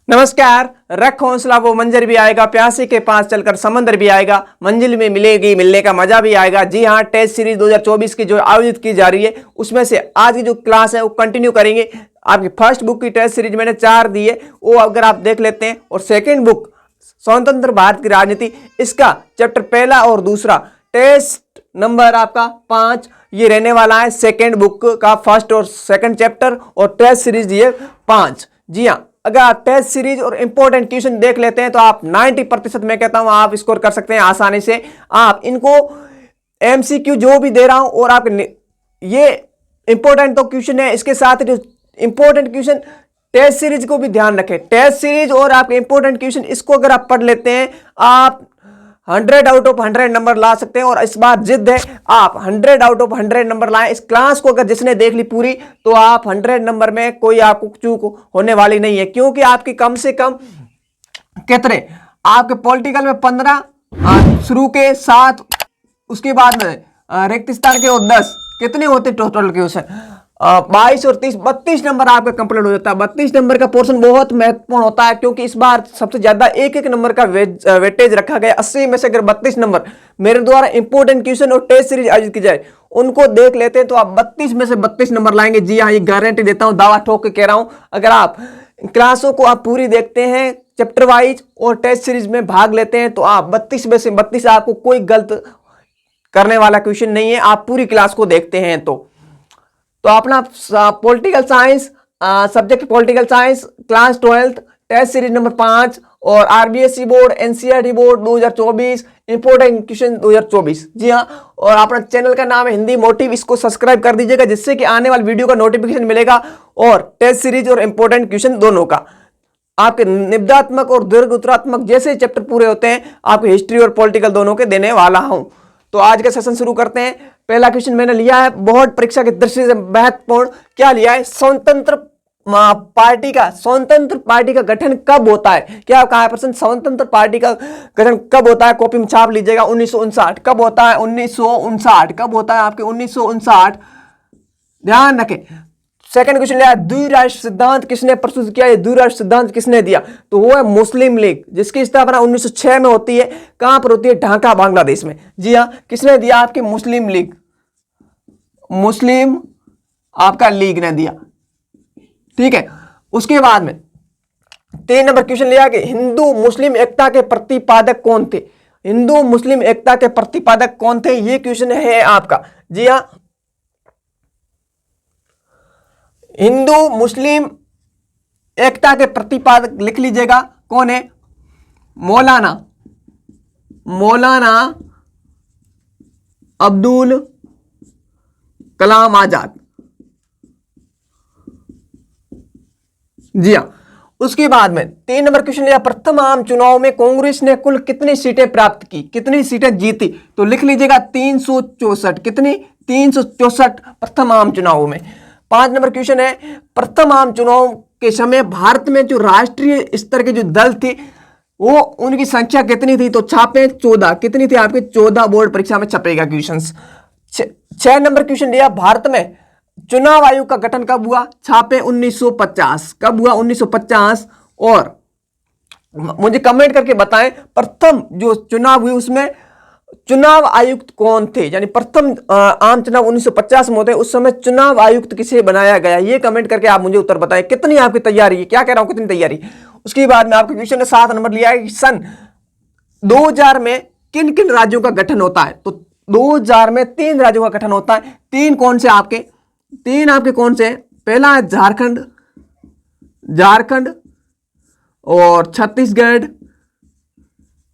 नमस्कार। रख हौसला वो मंजर भी आएगा, प्यासे के पास चलकर समंदर भी आएगा, मंजिल में मिलेगी मिलने का मजा भी आएगा। जी हाँ, टेस्ट सीरीज 2024 की जो आयोजित की जा रही है उसमें से आज की जो क्लास है वो कंटिन्यू करेंगे। आपकी फर्स्ट बुक की टेस्ट सीरीज मैंने 4 दी है, वो अगर आप देख लेते हैं। और सेकेंड बुक स्वतंत्र भारत की राजनीति, इसका चैप्टर पहला और दूसरा, टेस्ट नंबर आपका 5 ये रहने वाला है। सेकेंड बुक का फर्स्ट और सेकेंड चैप्टर और टेस्ट सीरीज ये 5। जी हाँ, अगर आप टेस्ट सीरीज और इंपॉर्टेंट क्वेश्चन देख लेते हैं तो आप 90% मैं कहता हूं आप स्कोर कर सकते हैं आसानी से। आप इनको एमसीक्यू जो भी दे रहा हूं और आप ये इंपॉर्टेंट तो क्वेश्चन है, इसके साथ जो इंपॉर्टेंट क्वेश्चन टेस्ट सीरीज को भी ध्यान रखें। टेस्ट सीरीज और आपके इंपॉर्टेंट क्वेश्चन इसको अगर आप पढ़ लेते हैं आप 100 आउट ऑफ 100 नंबर ला सकते हैं। और इस बार जिद है, आप 100 आउट ऑफ 100 नंबर लाएं। इस क्लास को अगर जिसने देख ली पूरी तो आप 100 नंबर में कोई आपको चूक होने वाली नहीं है, क्योंकि आपकी कम से कम कितने आपके पॉलिटिकल में 15, शुरू के 7, उसके बाद में रिक्त स्थान के और 10, कितने होते टोटल क्वेश्चन 22 और 30, 32 नंबर आपका कंप्लीट हो जाता है। 32 नंबर का पोर्शन बहुत महत्वपूर्ण होता है, क्योंकि इस बार सबसे ज्यादा एक नंबर का वेटेज रखा गया। 80 में से अगर 32 नंबर मेरे द्वारा इंपोर्टेंट क्वेश्चन और टेस्ट सीरीज आयोजित की जाए उनको देख लेते हैं तो आप 32 में से 32 नंबर लाएंगे। जी हाँ, ये गारंटी देता हूं, दावा ठोक के कह रहा हूं। अगर आप क्लासों को आप पूरी देखते हैं चैप्टर वाइज और टेस्ट सीरीज में भाग लेते हैं तो आप 32 में से 32, आपको कोई गलत करने वाला क्वेश्चन नहीं है, आप पूरी क्लास को देखते हैं। तो अपना political science subject political science class 12th test series number 5 और RBSE board NCERT board 2024 important question 2024। जी हाँ, और अपना चैनल का नाम है हिंदी मोटिव, इसको सब्सक्राइब कर दीजिएगा जिससे कि आने वाली वीडियो का नोटिफिकेशन मिलेगा। और टेस्ट सीरीज और इंपोर्टेंट क्वेश्चन दोनों का आपके निबंधात्मक और दीर्घ उत्तरात्मक जैसे चैप्टर पूरे होते हैं आपके हिस्ट्री और पॉलिटिकल दोनों के देने वाला हूं। तो आज का सेशन शुरू करते हैं। पहला क्वेश्चन मैंने लिया है बोर्ड परीक्षा की दृष्टि से महत्वपूर्ण, क्या लिया है? स्वतंत्र पार्टी का गठन कब होता है? क्या कहा है प्रश्न? स्वतंत्र पार्टी का गठन कब होता है? कॉपी में छाप लीजिएगा। 1959 कब होता है? 1959 कब होता है आपके? 1959 ध्यान रखें। सेकंड क्वेश्चन लिया द्विराष्ट्र सिद्धांत किसने प्रस्तुत किया? द्विराष्ट्र सिद्धांत किसने दिया? तो वो है मुस्लिम लीग, जिसकी स्थापना 1906 में होती है। कहां पर होती है? ढाका, बांग्लादेश में। जी हाँ, किसने दिया? आपकी मुस्लिम लीग, मुस्लिम आपका लीग ने दिया। ठीक है, उसके बाद में 3 नंबर क्वेश्चन लिया कि हिंदू मुस्लिम एकता के प्रतिपादक कौन थे? हिंदू मुस्लिम एकता के प्रतिपादक कौन थे? ये क्वेश्चन है आपका। जी हाँ, हिंदू मुस्लिम एकता के प्रतिपादक लिख लीजिएगा कौन है? मौलाना अब्दुल कलाम आजाद। जी हाँ, उसके बाद में 3 नंबर क्वेश्चन लिया प्रथम आम चुनाव में कांग्रेस ने कुल कितनी सीटें प्राप्त की, कितनी सीटें जीती? तो लिख लीजिएगा 364। कितनी? 364 प्रथम आम चुनाव में। 5 नंबर क्वेश्चन है प्रथम आम चुनाव के समय भारत में जो राष्ट्रीय स्तर के जो दल थे वो उनकी संख्या कितनी थी? तो छापे 14। कितनी थी आपके? 14 बोर्ड परीक्षा में छपेगा क्वेश्चन। 6 नंबर क्वेश्चन लिया भारत में चुनाव आयोग का गठन कब हुआ? छापे 1950। कब हुआ? 1950। और मुझे कमेंट करके बताएं प्रथम जो चुनाव हुई उसमें चुनाव आयुक्त कौन थे? यानी प्रथम आम चुनाव 1950 में होते, उस समय चुनाव आयुक्त किसे बनाया गया? ये कमेंट करके आप मुझे उत्तर बताएं। कितनी आपकी तैयारी है? क्या कह रहा हूं, कितनी तैयारी? उसके बाद में आपका क्वेश्चन 7 नंबर लिया है सन 2000 में किन किन राज्यों का गठन होता है? तो 2000 में 3 राज्यों का गठन होता है। 3 कौन से आपके? 3 आपके कौन से? पहला है झारखंड और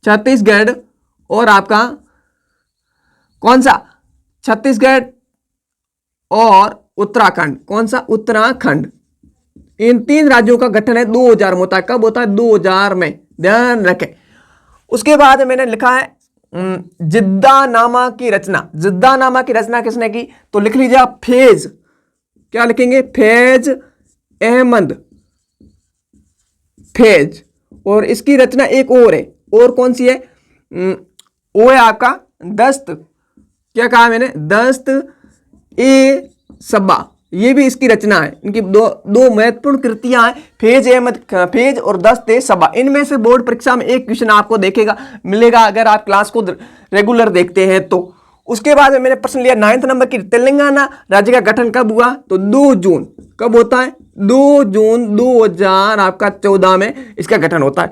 छत्तीसगढ़ और आपका कौन सा? छत्तीसगढ़ और उत्तराखंड। कौन सा? उत्तराखंड। इन 3 राज्यों का गठन है 2000 में होता है। कब होता है? 2000 में, ध्यान रखें। उसके बाद मैंने लिखा है जिद्दानामा की रचना। जिद्दानामा की रचना किसने की? तो लिख लीजिए आप फैज, क्या लिखेंगे? फैज अहमद, फैज। और इसकी रचना एक और है, और कौन सी है? वो है आपका दस्त, क्या कहा मैंने? दस्त ए सबा, ये भी इसकी रचना है। इनकी दो महत्वपूर्ण कृतियां हैं, फेज और दस्ते सबा। इनमें से बोर्ड परीक्षा में एक क्वेश्चन आपको देखेगा मिलेगा अगर आप क्लास को रेगुलर देखते हैं तो। उसके बाद में मैंने प्रश्न लिया 9th नंबर की, तेलंगाना राज्य का गठन कब हुआ? तो 2 जून। कब होता है? 2 जून 2014 में इसका गठन होता है।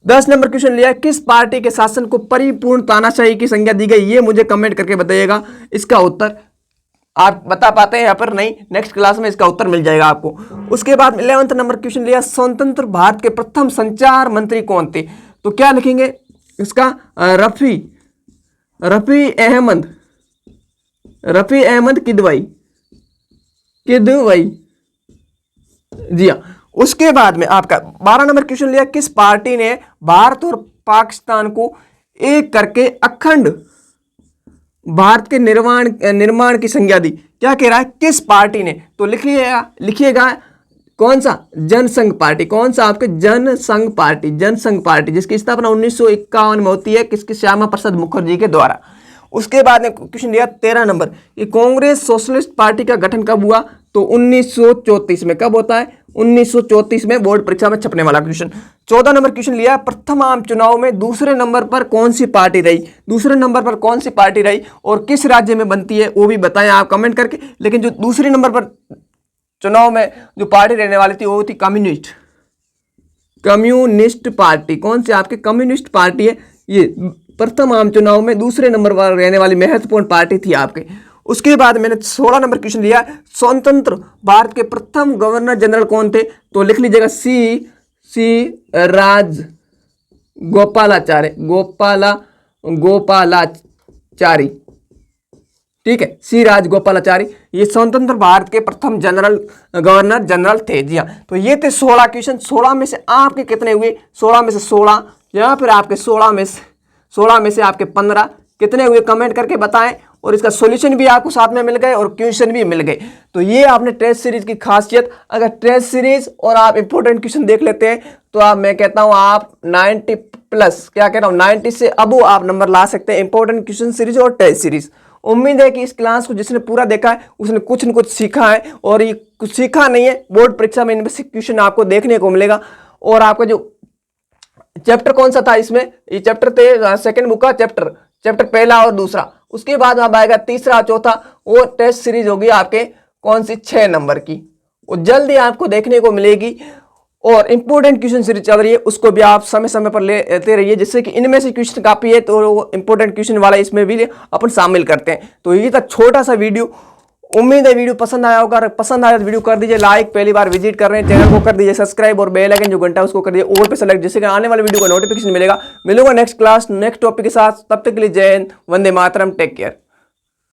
10 नंबर क्वेश्चन लिया, किस पार्टी के शासन को परिपूर्ण तानाशाही की संज्ञा दी गई? ये मुझे कमेंट करके बताइएगा। इसका उत्तर आप बता पाते हैं यहाँ पर? नहीं, नेक्स्ट क्लास में इसका उत्तर मिल जाएगा आपको। उसके बाद 11th नंबर क्वेश्चन लिया, स्वतंत्र भारत के प्रथम संचार मंत्री कौन थे? तो क्या लिखेंगे इसका? रफी अहमद किदवई। जी हाँ। उसके बाद में आपका 12 नंबर क्वेश्चन लिया, किस पार्टी ने भारत और पाकिस्तान को एक करके अखंड भारत के निर्माण की संज्ञा दी? क्या कह रहा है? किस पार्टी ने? तो लिखिएगा कौन सा? जनसंघ पार्टी। कौन सा? आपके जनसंघ पार्टी जिसकी स्थापना 1951 में होती है। किसकी? श्यामा प्रसाद मुखर्जी के द्वारा। उसके बाद में क्वेश्चन दिया 13 नंबर कि कांग्रेस सोशलिस्ट पार्टी का गठन कब हुआ? तो 1934 में। कब होता है? 1934 में, बोर्ड परीक्षा में छपने वाला क्वेश्चन। 14 नंबर क्वेश्चन लिया, प्रथम आम चुनाव में दूसरे नंबर पर कौन सी पार्टी रही? दूसरे नंबर पर कौन सी पार्टी रही और किस राज्य में बनती है वो भी बताएं आप कमेंट करके। लेकिन जो दूसरे नंबर पर चुनाव में जो पार्टी रहने वाली थी वो थी कम्युनिस्ट पार्टी। कौन सी? आपके कम्युनिस्ट पार्टी है ये। प्रथम आम चुनाव में दूसरे नंबर पर रहने वाली महत्वपूर्ण पार्टी थी आपके। उसके बाद मैंने 16 नंबर क्वेश्चन लिया, स्वतंत्र भारत के प्रथम गवर्नर जनरल कौन थे? तो लिख लीजिएगा सी राज गोपालाचारी। ठीक है, सी राज गोपालाचारी। ये स्वतंत्र भारत के प्रथम गवर्नर जनरल थे। जी हाँ। तो ये थे 16 क्वेश्चन। 16 में से आपके कितने हुए? 16 में से 16 या फिर आपके 16 में से आपके 15 कितने हुए? कमेंट करके बताएं। और इसका सॉल्यूशन भी आपको साथ में मिल गए और क्वेश्चन भी मिल गए। तो ये आपने टेस्ट सीरीज की खासियत। अगर टेस्ट सीरीज और आप इंपॉर्टेंट क्वेश्चन देख लेते हैं तो मैं कहता हूं आप 90 प्लस, क्या कह रहा हूं, 90 से अबो आप नंबर ला सकते हैं इंपॉर्टेंट क्वेश्चन सीरीज और टेस्ट सीरीज। उम्मीद है कि इस क्लास को जिसने पूरा देखा है उसने कुछ न कुछ सीखा है। और ये कुछ सीखा नहीं है, बोर्ड परीक्षा में इनमें से क्वेश्चन आपको देखने को मिलेगा। और आपका जो चैप्टर कौन सा था इसमें? ये चैप्टर थे सेकंड बुक का चैप्टर पहला और दूसरा। उसके बाद अब आएगा तीसरा चौथा। और टेस्ट सीरीज होगी आपके कौन सी? 6 नंबर की। वो जल्दी आपको देखने को मिलेगी। और इंपॉर्टेंट क्वेश्चन सीरीज चल रही है, उसको भी आप समय समय पर लेते रहिए, जिससे कि इनमें से क्वेश्चन काफी है तो इंपॉर्टेंट क्वेश्चन वाला इसमें भी अपन शामिल करते हैं। तो ये था छोटा सा वीडियो। उम्मीद है वीडियो पसंद आया होगा। पसंद आया तो वीडियो कर दीजिए लाइक, पहली बार विजिट कर रहे हैं चैनल को कर दीजिए सब्सक्राइब और बेल आइकन जो घंटा उसको कर दीजिए ऑल पे सेलेक्ट, जिससे कि आने वाले वीडियो का नोटिफिकेशन मिलेगा। मिलूंगा नेक्स्ट क्लास नेक्स्ट टॉपिक के साथ। तब तक के लिए जय हिंद, वंदे मातरम, टेक केयर।